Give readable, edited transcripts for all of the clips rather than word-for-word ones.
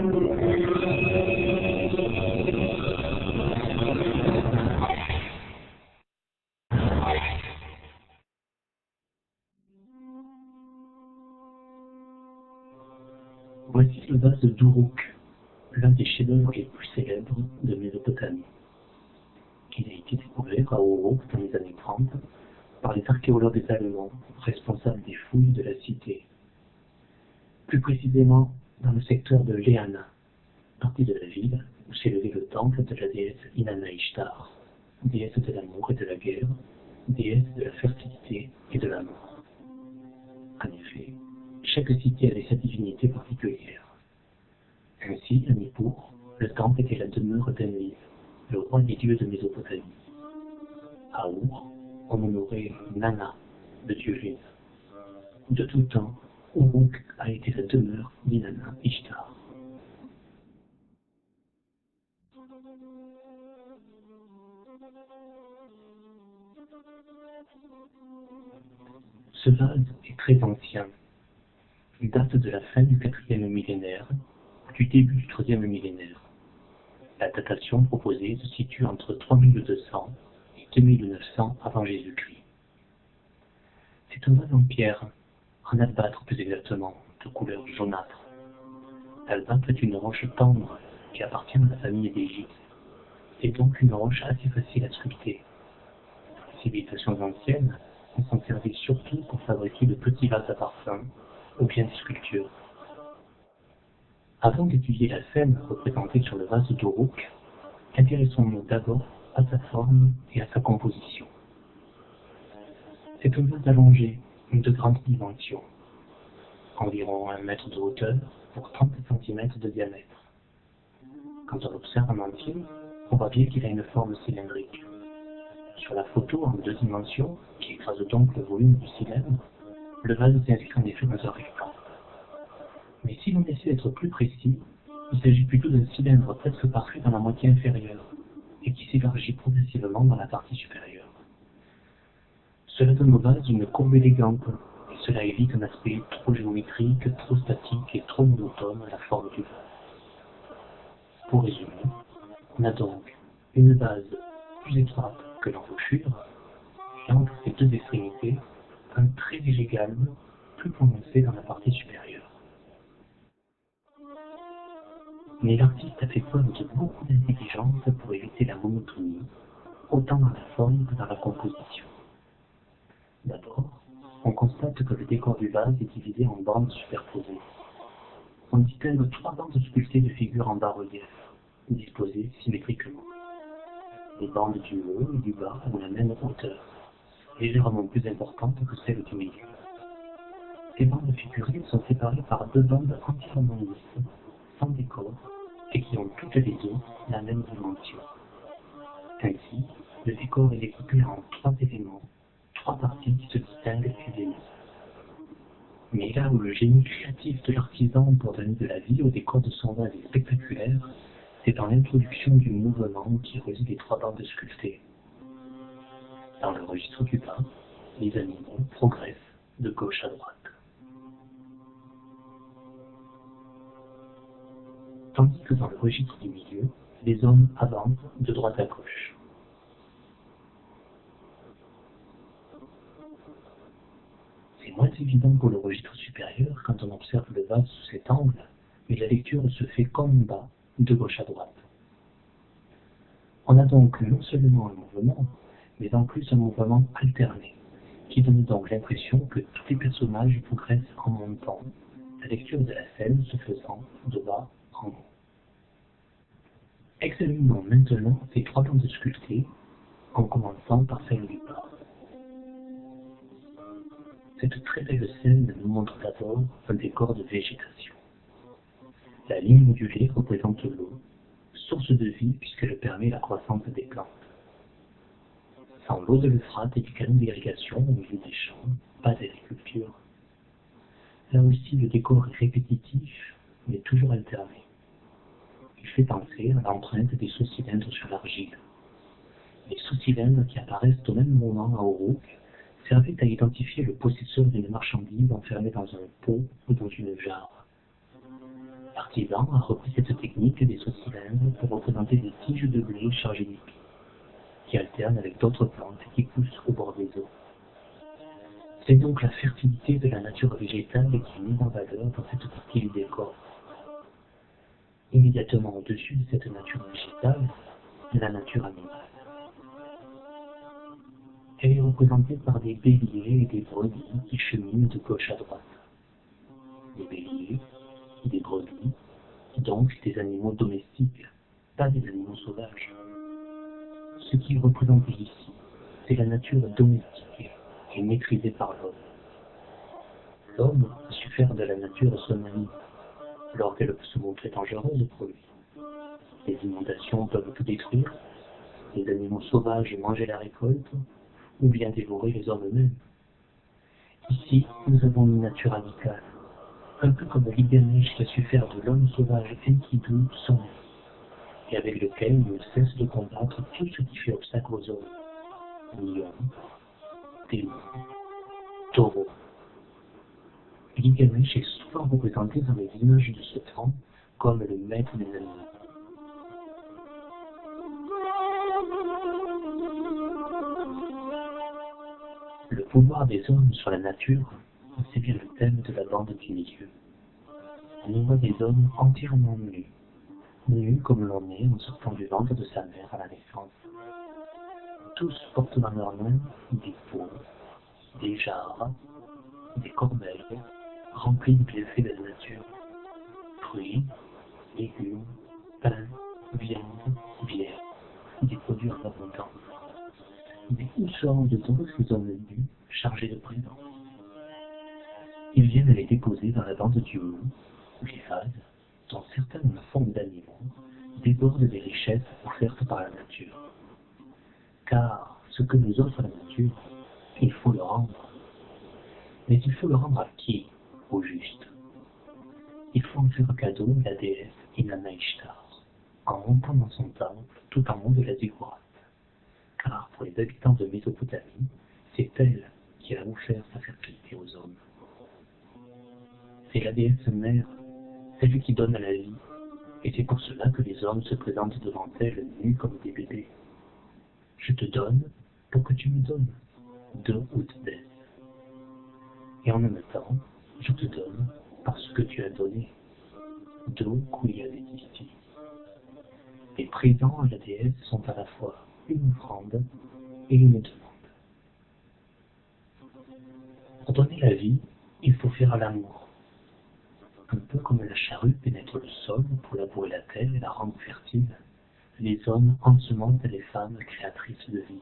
Voici le vase d'Uruk, l'un des chefs-d'œuvre les plus célèbres de Mésopotamie. Il a été découvert à Uruk dans les années 30 par les archéologues allemands responsables des fouilles de la cité. Plus précisément dans le secteur de Léana, partie de la ville où s'élevait le temple de la déesse Inanna Ishtar, déesse de l'amour et de la guerre, déesse de la fertilité et de la mort. En effet, chaque cité avait sa divinité particulière. Ainsi, à Nippur, le temple était la demeure d'Enlil, le roi des dieux de Mésopotamie. À Our, on honorait Nana, le dieu lune. De tout temps, Uruk a été la demeure d'Inanna Ishtar. Ce vase est très ancien. Il date de la fin du 4e millénaire ou du début du 3e millénaire. La datation proposée se situe entre 3200 et 2900 avant Jésus-Christ. C'est un vase en pierre, en albâtre plus exactement, de couleur jaunâtre. L'albâtre est une roche tendre qui appartient à la famille d'Égypte. C'est donc une roche assez facile à sculpter. Les civilisations anciennes s'en servaient surtout pour fabriquer de petits vases à parfum ou bien des sculptures. Avant d'étudier la scène représentée sur le vase d'Uruk, intéressons-nous d'abord à sa forme et à sa composition. C'est un vase allongé, de grande dimension, environ 1 mètre de hauteur pour 30 cm de diamètre. Quand on l'observe en entier, on voit bien qu'il a une forme cylindrique. Sur la photo en 2 dimensions, qui écrase donc le volume du cylindre, le vase s'inscrit en effet dans un rectangle. Mais si l'on essaie d'être plus précis, il s'agit plutôt d'un cylindre presque parfait dans la moitié inférieure, et qui s'élargit progressivement dans la partie supérieure. Cela donne au vase une courbe élégante, et cela évite un aspect trop géométrique, trop statique et trop monotone à la forme du vase. Pour résumer, on a donc une base plus étroite que l'embouchure, et entre ces 2 extrémités, un très léger galbe plus prononcé dans la partie supérieure. Mais l'artiste a fait preuve de beaucoup d'intelligence pour éviter la monotonie, autant dans la forme que dans la composition. D'abord, on constate que le décor du vase est divisé en bandes superposées. On distingue 3 bandes sculptées de figures en bas-relief, disposées symétriquement. Les bandes du haut et du bas ont la même hauteur, légèrement plus importante que celle du milieu. Ces bandes figurines sont séparées par 2 bandes entièrement lisses, sans décor, et qui ont toutes les 2 la même dimension. Ainsi, le décor est découpé en 3 éléments, 3 parties qui se distinguent aisément. Mais là où le génie créatif de l'artisan pour donner de la vie au décor de son vase est spectaculaire, c'est dans l'introduction du mouvement qui relie les 3 bandes sculptées. Dans le registre du bas, les animaux progressent de gauche à droite. Tandis que dans le registre du milieu, les hommes avancent de droite à gauche. C'est moins évident pour le registre supérieur quand on observe le vase sous cet angle, mais la lecture se fait comme en bas, de gauche à droite. On a donc non seulement un mouvement, mais en plus un mouvement alterné, qui donne donc l'impression que tous les personnages progressent en montant, la lecture de la scène se faisant de bas en haut. Examinons maintenant ces 3 bandes sculptées, en commençant par celle du bas. Cette très belle scène nous montre d'abord un décor de végétation. La ligne ondulée représente l'eau, source de vie puisqu'elle permet la croissance des plantes. Sans l'eau de l'Euphrate et du canal d'irrigation au milieu des champs, pas d'agriculture. Là aussi le décor est répétitif, mais toujours alterné. Il fait penser à l'empreinte des sous-cylindres sur l'argile. Les sous-cylindres qui apparaissent au même moment à Uruk servaient à identifier le possesseur d'une marchandise enfermée dans un pot ou dans une jarre. L'artisan a repris cette technique des sauts cylindres pour représenter des tiges de blé chargées d'épis, qui alternent avec d'autres plantes qui poussent au bord des eaux. C'est donc la fertilité de la nature végétale qui est mise en valeur dans cette partie du décor. Immédiatement au-dessus de cette nature végétale, la nature animale. Elle est représentée par des béliers et des brebis qui cheminent de gauche à droite. Des béliers, des brebis, donc des animaux domestiques, pas des animaux sauvages. Ce qui est représenté ici, c'est la nature domestiquée et maîtrisée par l'homme. L'homme a su faire de la nature son ami, alors qu'elle peut se montrer dangereuse pour lui. Les inondations peuvent tout détruire, les animaux sauvages manger la récolte, ou bien dévorer les hommes eux-mêmes. Ici, nous avons une nature amicale, un peu comme Gilgamesh qui a su faire de l'homme sauvage Enkidu son ami, et avec lequel il ne cesse de combattre tout ce qui fait obstacle aux hommes. Lions, démons, taureaux. Gilgamesh est souvent représenté dans les images de ce temps comme le maître des animaux. Le pouvoir des hommes sur la nature, c'est bien le thème de la bande du milieu. On y voit des hommes entièrement nus comme l'on est en sortant du ventre de sa mère à la naissance. Tous portent dans leurs mains des pots, des jarres, des corbeilles remplies de bienfaits de la nature. Fruits, légumes, pain, viande, bière, des produits en abondance. Des hussards de d'autres hommes nus chargés de présents. Ils viennent les déposer dans la bande du Mont, où les vases, dont certaines formes d'animaux, débordent des richesses offertes par la nature. Car ce que nous offre la nature, il faut le rendre. Mais il faut le rendre à qui, au juste? Il faut en faire cadeau à la déesse Inanna Ishtar, en montant dans son temple tout en haut de la ziggourate. Car pour les habitants de Mésopotamie, c'est elle qui a offert sa fertilité aux hommes. C'est la déesse mère, celle qui donne la vie, et c'est pour cela que les hommes se présentent devant elle nus comme des bébés. Je te donne pour que tu me donnes, de Outdes. Et en même temps, je te donne parce que tu as donné, de Kouyavédisti. Les présents à la déesse sont à la fois une offrande et une demande. Pour donner la vie, il faut faire l'amour. Un peu comme la charrue pénètre le sol pour labourer la terre et la rendre fertile, les hommes ensemencent les femmes créatrices de vie.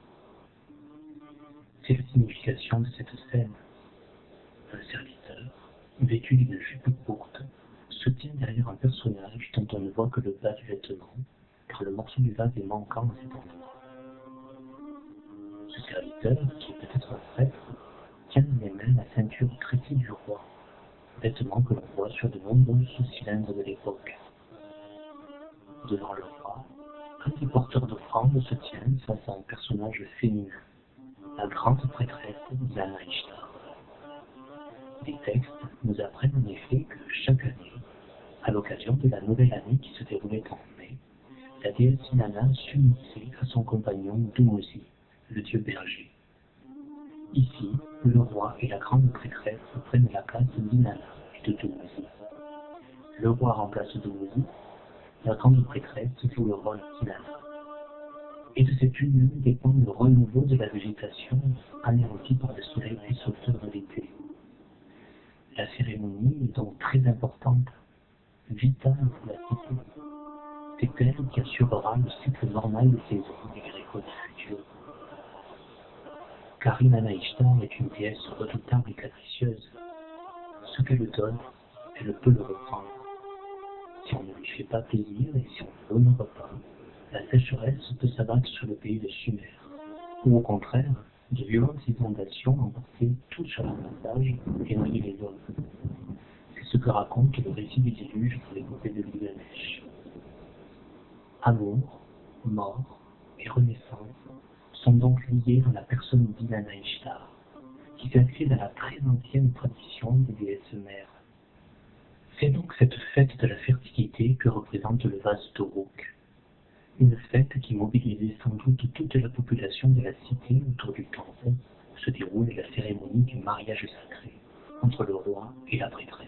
C'est la signification de cette scène. Un serviteur, vêtu d'une jupe courte, se tient derrière un personnage dont on ne voit que le bas du vêtement, car le morceau du vase est manquant à cet endroit. Ce serviteur, qui est peut-être un prêtre, tient dans les mains la ceinture tressée du roi, vêtement que l'on voit sur de nombreux sous-cylindres de l'époque. Devant le roi, un des porteurs d'offrandes se tient face à un personnage féminin, la grande prêtresse Inanna Ishtar. Les textes nous apprennent en effet que chaque année, à l'occasion de la nouvelle année qui se déroulait en mai, la déesse Inanna s'unissait à son compagnon Dumuzi, le dieu berger. Ici, le roi et la grande prêtresse prennent la place d'Inanna et de Dumuzi. Le roi remplace Dumuzi, la grande prêtresse joue le rôle d'Inanna. Et de cette union dépend le renouveau de la végétation anéantie par le soleil sauteur de l'été. La cérémonie est donc très importante, vitale pour la cité. C'est elle qui assurera le cycle normal des saisons des récoltes futures. Car Inanna Ishtar est une déesse redoutable et capricieuse. Ce qu'elle donne, elle peut le reprendre. Si on ne lui fait pas plaisir et si on ne l'honore pas, la sécheresse peut s'abattre sur le pays de Sumer, ou au contraire, de violentes inondations emporter tout sur leur passage et noyer les hommes. C'est ce que raconte le récit du déluge dans l'épopée de Gilgamesh. Amour, mort et renaissance sont donc liés dans la personne d'Inanna Ishtar, qui s'inscrit dans la très ancienne tradition des déesses mères. C'est donc cette fête de la fertilité cité que représente le vase d'Uruk. Une fête qui mobilisait sans doute toute la population de la cité autour du temple, où se déroule la cérémonie du mariage sacré entre le roi et la prêtresse.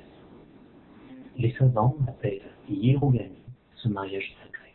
Les savants l'appellent Hierogamy, ce mariage sacré.